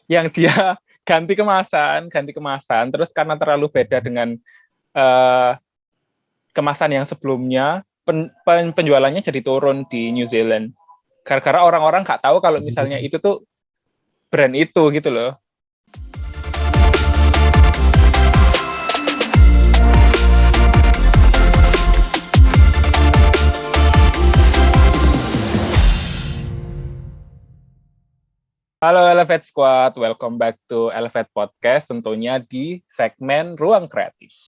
yang dia ganti kemasan, terus karena terlalu beda dengan kemasan yang sebelumnya, penjualannya jadi turun di New Zealand. Gara-gara orang-orang nggak tahu kalau misalnya itu tuh brand itu gitu loh. Halo Elevate Squad, welcome back to Elevate Podcast, tentunya di segmen Ruang Kreatif.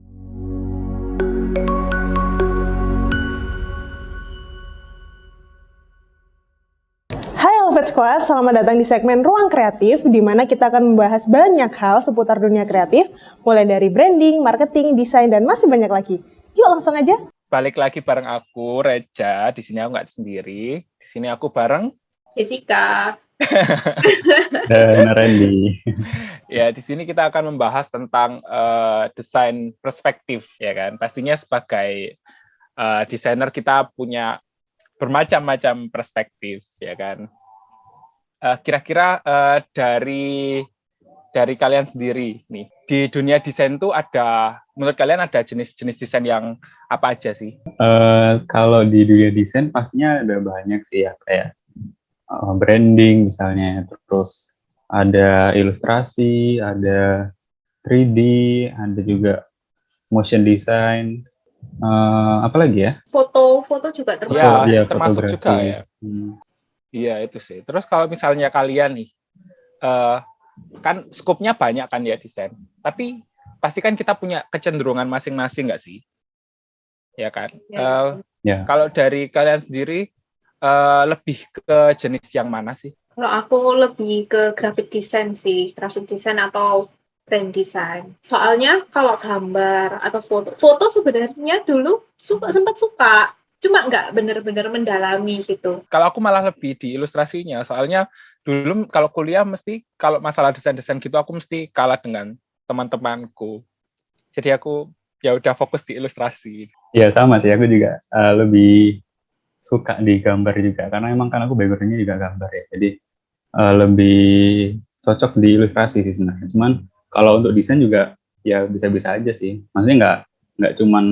Hai Elevate Squad, selamat datang di segmen Ruang Kreatif, di mana kita akan membahas banyak hal seputar dunia kreatif, mulai dari branding, marketing, desain, dan masih banyak lagi. Yuk langsung aja. Balik lagi bareng aku, Reja. Di sini aku nggak sendiri. Di sini aku bareng Jessica. Dan Randy. Ya, di sini kita akan membahas tentang desain perspektif, ya kan. Pastinya sebagai desainer kita punya bermacam-macam perspektif, ya kan. Kira-kira dari kalian sendiri nih, di dunia desain tuh menurut kalian ada jenis-jenis desain yang apa aja sih? Kalau di dunia desain pastinya ada banyak sih ya, kayak branding misalnya, terus ada ilustrasi, ada 3D, ada juga motion design, apa lagi ya? Foto juga termasuk. Ya, termasuk fotografi juga ya. Iya, itu sih. Terus kalau misalnya kalian nih, kan skopnya banyak kan ya desain, tapi pasti kan kita punya kecenderungan masing-masing nggak sih? Ya kan? Ya. Kalau dari kalian sendiri, lebih ke jenis yang mana sih? Kalau aku lebih ke graphic design sih, graphic design atau brand design. Soalnya kalau gambar atau foto sebenarnya dulu sempat suka, cuma nggak benar-benar mendalami gitu. Kalau aku malah lebih di ilustrasinya, soalnya dulu kalau kuliah mesti kalau masalah desain-desain gitu aku mesti kalah dengan teman-temanku. Jadi aku ya udah fokus di ilustrasi. Ya sama sih, aku juga lebih suka di gambar juga, karena emang kan aku background-nya juga gambar ya, jadi lebih cocok di ilustrasi sih sebenarnya. Cuman kalau untuk desain juga ya bisa-bisa aja sih, maksudnya nggak cuman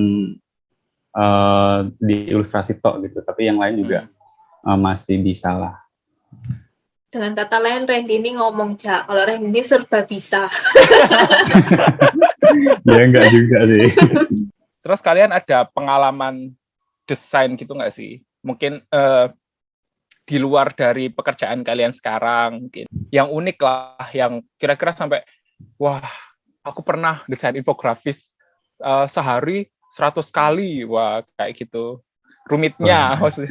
di ilustrasi tok gitu, tapi yang lain juga masih bisa lah. Dengan kata lain, Randy ini ngomong, Cak, kalau Randy ini serba bisa. Ya enggak juga sih. Terus kalian ada pengalaman desain gitu nggak sih? Mungkin di luar dari pekerjaan kalian sekarang, mungkin yang unik lah, yang kira-kira sampai, wah, aku pernah desain infografis sehari 100 kali, wah kayak gitu. Rumitnya maksudnya.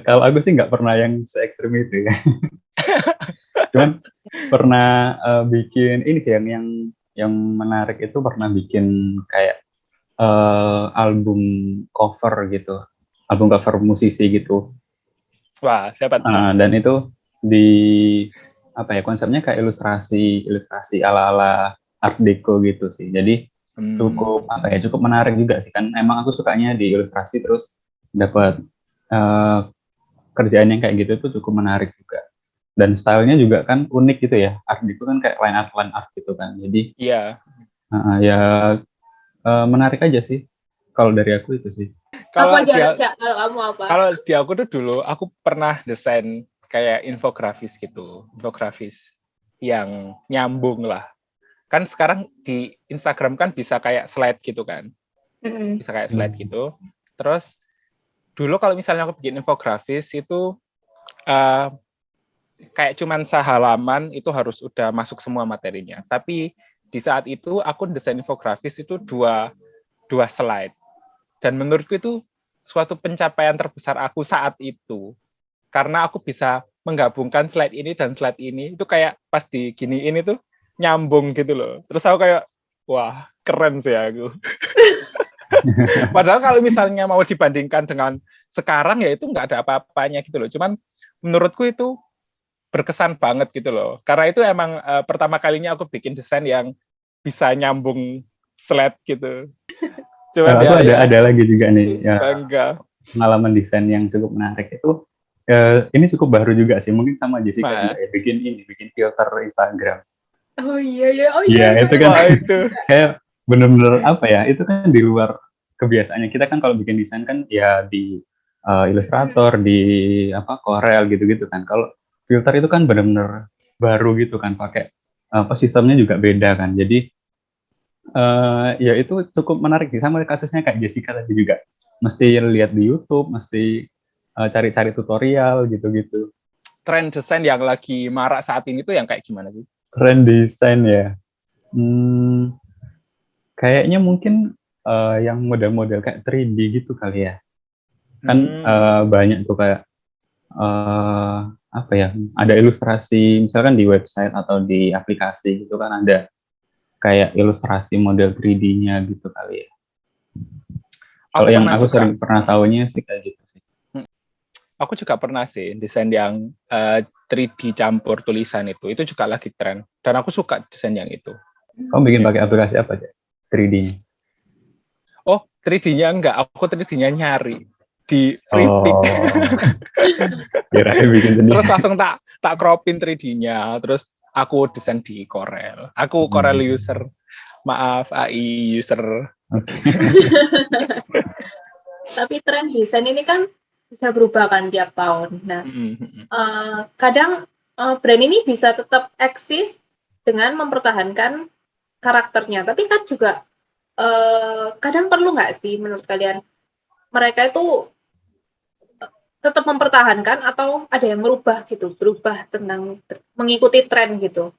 Kalau aku sih nggak pernah yang se-ekstrim itu ya. Cuman pernah bikin ini sih yang menarik itu, pernah bikin kayak album cover gitu, album cover musisi gitu. Wah, siapa tahu. Dan itu di apa ya, konsepnya kayak ilustrasi ala-ala Art Deco gitu sih. Jadi cukup menarik juga sih, kan emang aku sukanya di ilustrasi, terus dapat kerjaan yang kayak gitu tuh cukup menarik juga. Dan stylenya juga kan unik gitu ya. Art Deco kan kayak line art gitu kan. Jadi iya. Menarik aja sih. Kalau dari aku itu sih. Kalau kamu apa? Kalau di aku tuh dulu aku pernah desain kayak infografis gitu, infografis yang nyambung lah. Kan sekarang di Instagram kan bisa kayak slide gitu kan, bisa kayak slide gitu. Terus dulu kalau misalnya aku bikin infografis itu kayak cuman sehalaman itu harus udah masuk semua materinya. Tapi di saat itu aku desain infografis itu dua slide. Dan menurutku itu suatu pencapaian terbesar aku saat itu. Karena aku bisa menggabungkan slide ini dan slide ini. Itu kayak pas diginiin itu nyambung gitu loh. Terus aku kayak, wah keren sih aku. Padahal kalau misalnya mau dibandingkan dengan sekarang ya itu nggak ada apa-apanya gitu loh. Cuman menurutku itu berkesan banget gitu loh. Karena itu emang pertama kalinya aku bikin desain yang bisa nyambung slide gitu. Aku ada lagi juga nih ya, bangga. pengalaman desain yang cukup menarik itu Ini cukup baru juga sih, mungkin sama Jessica Nah, juga ya, bikin filter Instagram. Oh iya, Iya, itu kan wah itu. kayak bener-bener apa ya, itu kan di luar kebiasaannya. Kita kan kalau bikin desain kan ya di Illustrator, di Corel gitu-gitu kan. Kalau filter itu kan bener-bener baru gitu kan, pakai sistemnya juga beda kan. Jadi ya itu cukup menarik sih, sama kasusnya kayak Jessica tadi juga. Mesti lihat di YouTube, mesti cari-cari tutorial gitu-gitu. Tren desain yang lagi marak saat ini tuh yang kayak gimana sih? Trend desain ya. Hmm, Kayaknya mungkin yang model-model kayak 3D gitu kali ya. Kan banyak tuh kayak apa ya? Ada ilustrasi misalkan di website atau di aplikasi gitu kan, ada kayak ilustrasi model 3D-nya gitu kali ya. Kalau yang aku sering pernah tahunya sih kayak gitu sih. Aku juga pernah sih desain yang 3D campur tulisan itu juga lagi tren. Dan aku suka desain yang itu. Kamu bikin pakai aplikasi apa aja? 3D-nya? Oh, 3D-nya enggak. Aku 3D-nya nyari di Freepik. Kirain bikin sendiri. Terus langsung tak cropin 3D-nya. Terus aku desain di Corel. Aku Corel user. Maaf, AI user. Tapi tren desain ini kan bisa berubah kan tiap tahun. Nah, kadang brand ini bisa tetap eksis dengan mempertahankan karakternya. Tapi kan juga kadang perlu nggak sih menurut kalian mereka itu tetap mempertahankan atau ada yang merubah gitu, berubah tentang mengikuti tren gitu?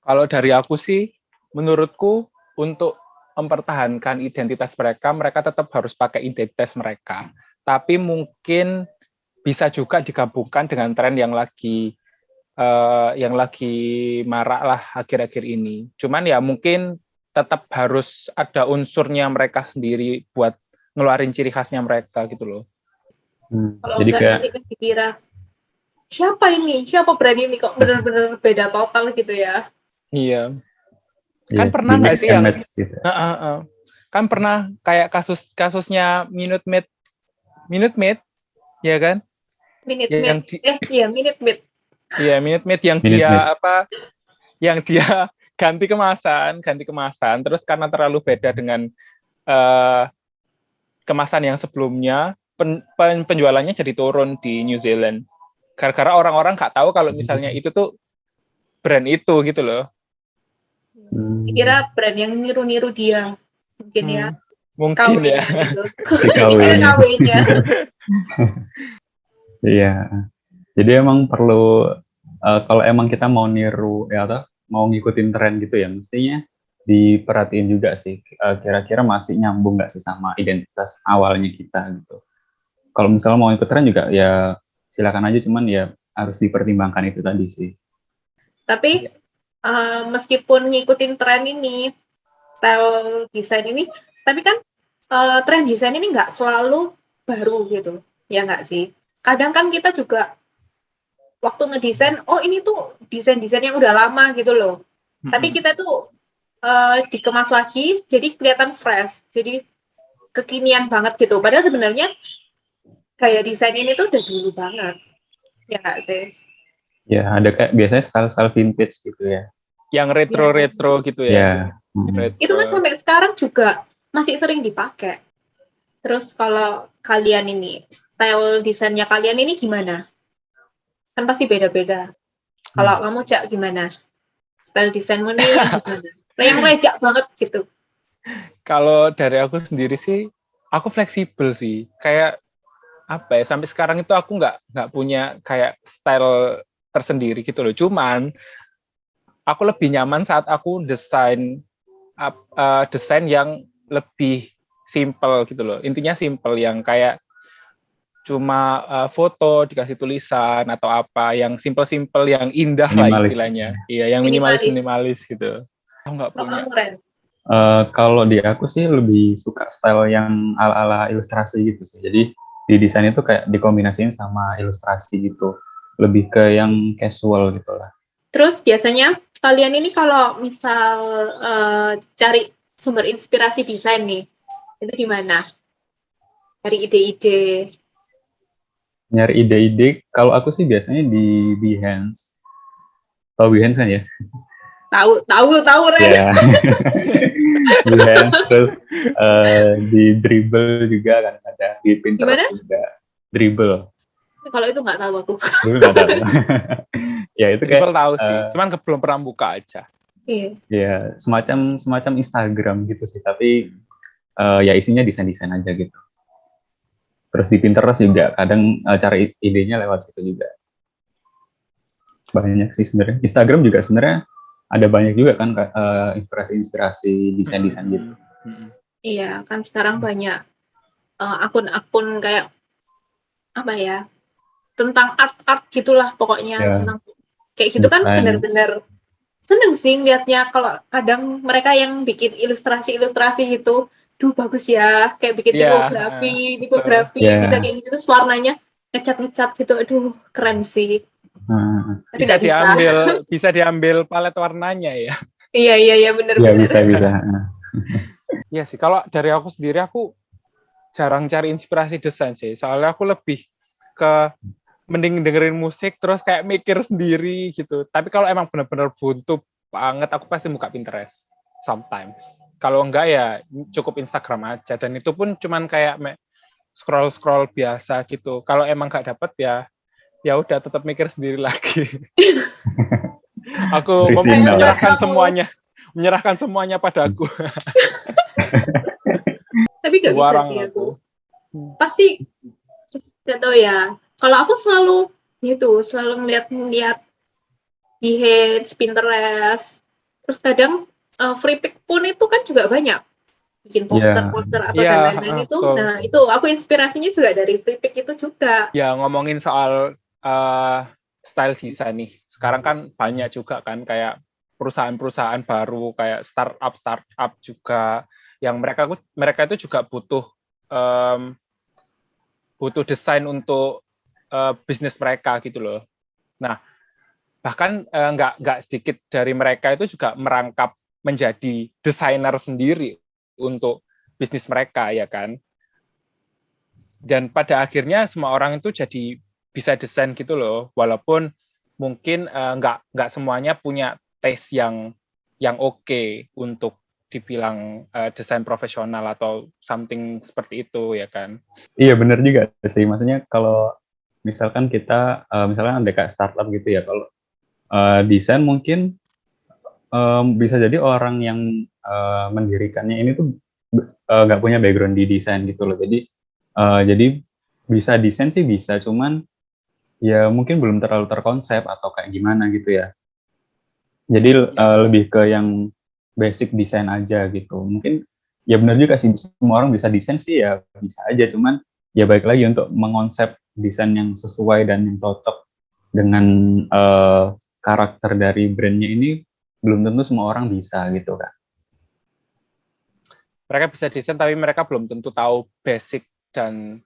Kalau dari aku sih, menurutku untuk mempertahankan identitas mereka, mereka tetap harus pakai identitas mereka. Tapi mungkin bisa juga digabungkan dengan tren yang lagi marak lah akhir-akhir ini. Cuman ya mungkin tetap harus ada unsurnya mereka sendiri buat ngeluarin ciri khasnya mereka gitu loh. Kalau jadi enggak nanti kan dikira siapa brand ini kok benar-benar beda total gitu ya. Iya. Kan pernah nggak sih yang gitu. Kan pernah kayak kasusnya Minute Maid, ya kan? Minute Maid. Iya, Minute Maid yang dia yang dia ganti kemasan, terus karena terlalu beda dengan kemasan yang sebelumnya, penjualannya jadi turun di New Zealand. Gara-gara orang-orang nggak tahu kalau misalnya itu tuh brand itu gitu loh. Kira brand yang niru-niru dia mungkin ya. Mungkin KW ya. Gitu. Si KW-nya. Iya. Jadi emang perlu kalau emang kita mau niru ya atau mau ngikutin tren gitu ya, mestinya diperhatiin juga sih kira-kira masih nyambung nggak sih sama identitas awalnya kita gitu. Kalau misalnya mau ikut tren juga ya silakan aja, cuman ya harus dipertimbangkan itu tadi sih. Tapi meskipun ngikutin tren ini, style desain ini, tapi kan tren desain ini nggak selalu baru gitu, ya nggak sih? Kadang kan kita juga waktu ngedesain, oh ini tuh desain-desain yang udah lama gitu loh. Tapi kita tuh dikemas lagi, jadi kelihatan fresh, jadi kekinian banget gitu. Padahal sebenarnya kayak desain ini tuh udah dulu banget, ya nggak sih? Ya, ada kayak biasanya style-style vintage gitu ya. Yang retro-retro gitu ya. Itu kan sampai sekarang juga masih sering dipakai. Terus kalau kalian ini, style desainnya kalian ini gimana? Kan pasti beda-beda. Kalau kamu Cak gimana? Style desainmu nih gimana? Yang rejak banget gitu. Kalau dari aku sendiri sih, aku fleksibel sih. Kayak apa ya? Sampai sekarang itu aku nggak punya kayak style tersendiri gitu loh. Cuman aku lebih nyaman saat aku desain yang lebih simple gitu loh. Intinya simple yang kayak cuma foto dikasih tulisan atau apa yang simple yang indah minimalis lah istilahnya. Iya, yang minimalis gitu. Aku nggak punya. Kalau di aku sih lebih suka style yang ala-ala ilustrasi gitu sih. Jadi di desain itu kayak dikombinasiin sama ilustrasi gitu. Lebih ke yang casual gitu lah. Terus biasanya kalian ini kalau misal cari sumber inspirasi desain nih, itu di mana? Cari ide-ide? Nyari ide-ide, kalau aku sih biasanya di Behance. Tahu Behance kan ya? Tahu Ren. Ya, Behance, terus di Dribble juga kan ada, di Gimana? Pinterest juga. Dribble, Kalau itu nggak tahu aku. dulu nggak tahu. Ya itu kayak Dribble tahu sih, cuman belum pernah buka aja. Iya. ya semacam Instagram gitu sih, tapi ya isinya desain-desain aja gitu. Terus di Pinterest juga kadang cari idenya lewat situ juga. Banyak sih sebenarnya. Instagram juga sebenarnya ada banyak juga kan inspirasi-inspirasi desain-desain gitu. Iya, kan sekarang banyak akun-akun kayak apa ya, tentang art gitulah pokoknya, Ya, tentang kayak gitu kan desain. benar-benar seneng sih liatnya. Kalau kadang mereka yang bikin ilustrasi gitu, duh bagus ya, kayak bikin Iya, tipografi Ya. bisa kayak gitu, terus warnanya ngecat gitu, aduh keren sih. Tapi nggak bisa. bisa diambil palet warnanya ya. Iya Ya bener-bener. bisa. Iya sih, kalau dari aku sendiri aku jarang cari inspirasi desain sih. Soalnya aku lebih ke mending dengerin musik terus kayak mikir sendiri gitu. Tapi kalau emang benar-benar buntu banget, aku pasti buka Pinterest sometimes. Kalau enggak ya cukup Instagram aja, dan itu pun cuman kayak scroll biasa gitu. Kalau emang nggak dapet ya udah tetap mikir sendiri lagi. Aku Original. menyerahkan semuanya padaku. Tapi nggak bisa Warang sih aku. aku. Pasti nggak tahu ya. Kalau aku selalu ngeliat Behance, Pinterest. Terus kadang free pick pun itu kan juga banyak. Bikin poster-poster atau dan lain-lain itu. Betul. Nah, itu aku inspirasinya juga dari free pick itu juga. Ya, ngomongin soal style desain nih. Sekarang kan banyak juga kan kayak perusahaan-perusahaan baru kayak startup juga yang mereka itu juga butuh desain untuk bisnis mereka gitu loh. Nah, bahkan nggak sedikit dari mereka itu juga merangkap menjadi desainer sendiri untuk bisnis mereka, ya kan. Dan pada akhirnya semua orang itu jadi bisa desain gitu loh, walaupun mungkin nggak semuanya punya taste yang oke untuk dibilang desain profesional atau something seperti itu, ya kan. Iya benar juga sih, maksudnya kalau misalkan kita misalkan ada kayak startup gitu ya, kalau desain mungkin bisa jadi orang yang mendirikannya ini tuh nggak punya background di desain gitu loh, jadi bisa desain sih bisa, cuman ya mungkin belum terlalu terkonsep atau kayak gimana gitu ya. Jadi lebih ke yang basic desain aja gitu. Mungkin ya benar juga sih, semua orang bisa desain sih ya bisa aja, cuman ya baik lagi untuk mengonsep desain yang sesuai dan yang cocok dengan karakter dari brandnya ini belum tentu semua orang bisa gitu kan. Mereka bisa desain tapi mereka belum tentu tahu basic dan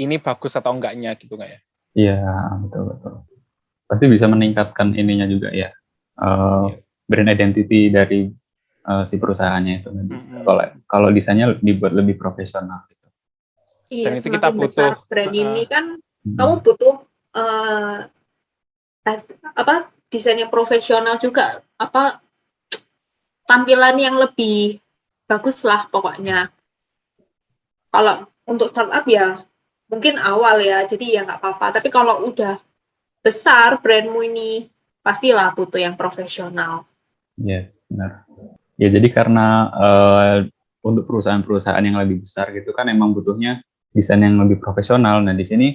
ini bagus atau enggaknya gitu nggak ya? Iya, betul. Pasti bisa meningkatkan ininya juga ya, brand identity dari si perusahaannya itu. Kalau desainnya dibuat lebih profesional gitu. Iya, dan itu semakin kita butuh besar brand ini kan kamu butuh desainnya profesional juga, tampilan yang lebih bagus lah pokoknya. Kalau untuk startup ya mungkin awal ya, jadi ya nggak apa-apa. Tapi kalau udah besar brandmu ini, pastilah butuh yang profesional. Yes, benar. Ya jadi karena untuk perusahaan-perusahaan yang lebih besar gitu kan emang butuhnya desain yang lebih profesional. Nah di sini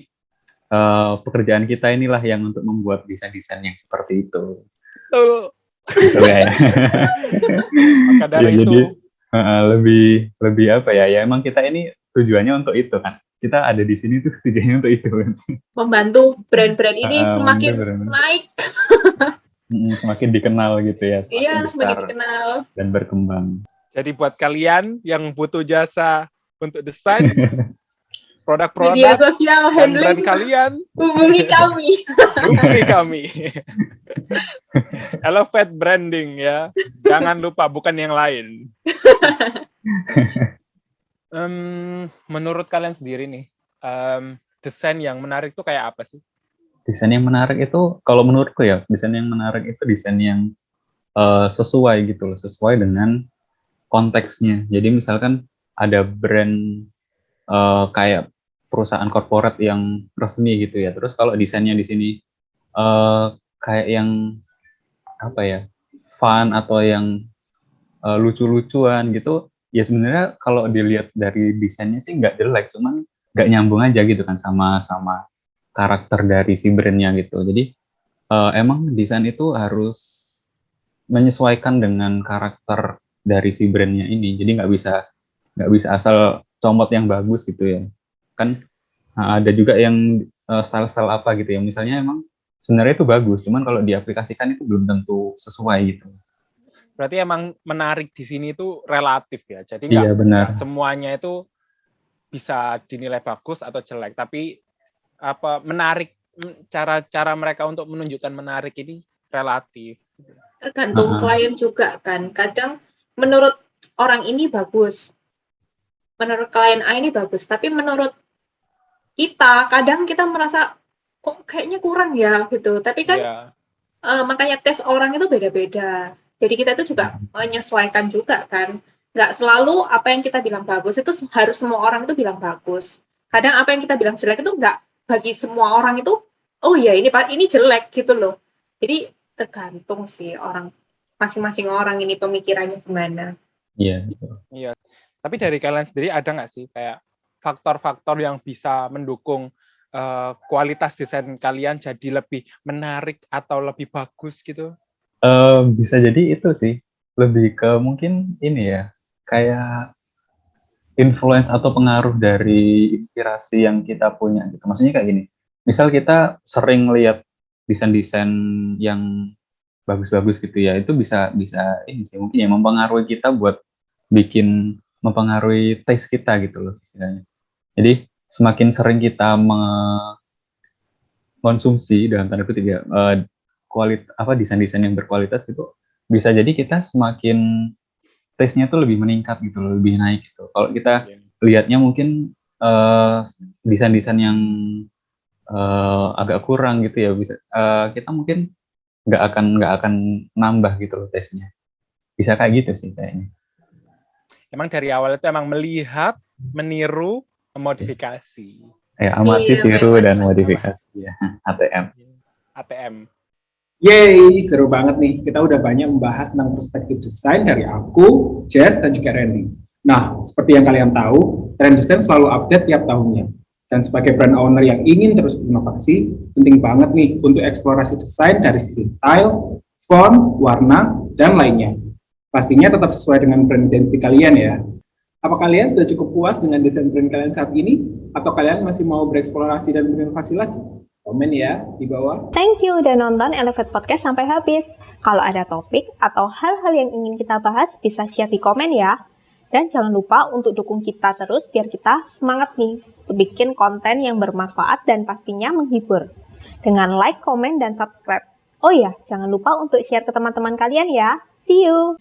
pekerjaan kita inilah yang untuk membuat desain-desain yang seperti itu. Betul ya. Maka dari ya, itu jadi lebih apa ya? Ya emang kita ini tujuannya untuk itu kan. Kita ada di sini tuh tujuannya untuk itu. Membantu brand-brand ini semakin naik. Semakin dikenal gitu ya. Semakin dikenal dan berkembang. Jadi buat kalian yang butuh jasa untuk desain produk-produk media sosial dan brand handling, kalian, hubungi kami. Elevate branding ya. Jangan lupa, bukan yang lain. Menurut kalian sendiri nih, desain yang menarik tuh kayak apa sih? Desain yang menarik itu, kalau menurutku ya, desain yang menarik itu desain yang sesuai gitu loh, sesuai dengan konteksnya. Jadi misalkan ada brand kayak perusahaan korporat yang resmi gitu ya. Terus kalau desainnya di sini kayak yang apa ya, fun atau yang lucu-lucuan gitu, ya sebenarnya kalau dilihat dari desainnya sih nggak jelek, cuman nggak nyambung aja gitu kan sama sama karakter dari si brandnya gitu. Jadi emang desain itu harus menyesuaikan dengan karakter dari si brandnya ini. Jadi nggak bisa asal comot yang bagus gitu ya. Kan ada juga yang style-style apa gitu ya. Misalnya emang sebenarnya itu bagus, cuman kalau diaplikasikan itu belum tentu sesuai gitu. Berarti emang menarik di sini itu relatif ya. Jadi Iya benar. nggak semuanya itu bisa dinilai bagus atau jelek, tapi apa menarik, cara mereka untuk menunjukkan menarik ini relatif. Tergantung klien juga kan. Kadang menurut orang ini bagus, menurut klien A ini bagus, tapi menurut kita kadang kita merasa kok kayaknya kurang ya gitu. Tapi kan makanya tes orang itu beda-beda. Jadi kita itu juga menyesuaikan juga kan. Nggak selalu apa yang kita bilang bagus itu harus semua orang itu bilang bagus. Kadang apa yang kita bilang jelek itu nggak bagi semua orang itu, oh ya ini jelek gitu loh. Jadi tergantung sih orang, masing-masing orang ini pemikirannya gimana. Iya. Iya. Tapi dari kalian sendiri ada nggak sih kayak faktor-faktor yang bisa mendukung kualitas desain kalian jadi lebih menarik atau lebih bagus gitu? Bisa jadi itu sih, lebih ke mungkin ini ya, kayak influence atau pengaruh dari inspirasi yang kita punya gitu. Maksudnya kayak gini, misal kita sering lihat desain-desain yang bagus-bagus gitu ya, itu bisa ini sih mungkin ya mempengaruhi kita buat mempengaruhi taste kita gitu loh istilahnya. Jadi semakin sering kita mengkonsumsi dalam tanda kutip ya desain-desain yang berkualitas gitu, bisa jadi kita semakin taste-nya tuh lebih meningkat gitu loh, lebih naik gitu. Kalau kita lihatnya mungkin desain-desain yang agak kurang gitu ya, bisa kita mungkin nggak akan nambah gitu loh taste-nya. Bisa kayak gitu sih kayaknya. Emang dari awal itu emang melihat, meniru, memodifikasi. Ya, amati, tiru, dan modifikasi ya. ATM. Yeay, seru banget nih. Kita udah banyak membahas tentang perspektif desain dari aku, Jess, dan juga Randy. Nah, seperti yang kalian tahu, tren desain selalu update tiap tahunnya. Dan sebagai brand owner yang ingin terus berinovasi, penting banget nih untuk eksplorasi desain dari sisi style, font, warna, dan lainnya. Pastinya tetap sesuai dengan brand identity kalian ya. Apa kalian sudah cukup puas dengan desain brand kalian saat ini? Atau kalian masih mau bereksplorasi dan berinovasi lagi? Komen ya di bawah. Thank you udah nonton Elevate Podcast sampai habis. Kalau ada topik atau hal-hal yang ingin kita bahas, bisa share di komen ya. Dan jangan lupa untuk dukung kita terus biar kita semangat nih untuk bikin konten yang bermanfaat dan pastinya menghibur. Dengan like, komen, dan subscribe. Oh ya, jangan lupa untuk share ke teman-teman kalian ya. See you!